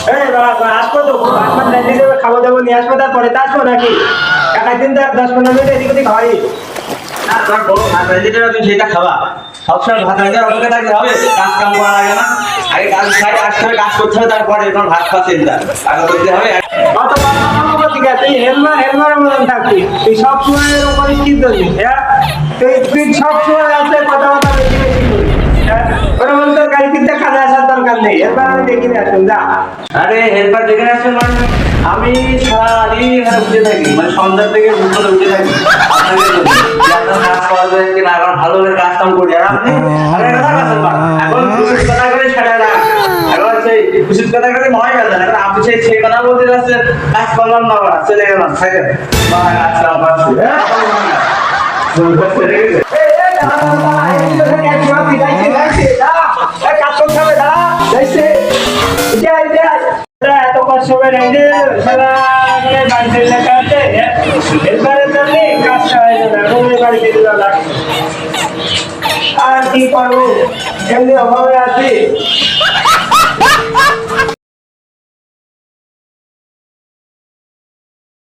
এই বাবা আসবো তো আসবার রাইতে দেবে খাওয়া দাওয়া নিয়ে আসবো তারপরে তা আসবো নাকি একা দিন তো 10-15 মিনিট এদিক ওদিক হয় না তোমার বড় ভাত রাঁধতে হবে, তুমি সেটা খাবা। সবসময় ভাত রাঁধার অপেক্ষা থাকলে হবে? কাজ কাম করা লাগে না? আগে কাজ সাইডে আসতে হবে, কাজ করতে হবে, তারপরে তোমার ভাত খাওয়া চিন্তা আগে করতে হবে। কত কথা বলবো ঠিক আছে তুই হেলমার মতন থাকবি তুই সব সময় এরকম করিস কি করবি হ্যাঁ তুই সব সময় আসলে কথা কথা বেশি বেশি করবি হ্যাঁ ওরা বলতো গাড়ি কিনতে কাজে আসার দরকার নেই এরপর আমি দেখিনি আসুন যা আরে হেল্পার যেখানে আসছে মানে আমি সারাদিন এখানে উঠে থাকি, মানে সন্ধ্যা থেকে দুপুরে উঠে থাকি আপনাকে বলি, যে আপনার কাজ করবেন কি না, এখন ভালো করে কাজ কাম করি। আর আপনি আরে কথা কাছেন না, এখন খুশির কথা করে ছেড়ে না, এখন সেই খুশির কথা করে মনে গেলেন, এখন আপনি সেই কথা বলতে যাচ্ছেন, কাজ করলাম না, আবার চলে গেলাম থাকেন বা কাজ কাম পাচ্ছি এত কষ্ট করে রেঁধে সারা বাড়িতে লেখা আছে এরপরে তো নেই কাজটা হয়ে যাবে বাড়িতে দিল আর কি করবো এমনি অভাবে আছি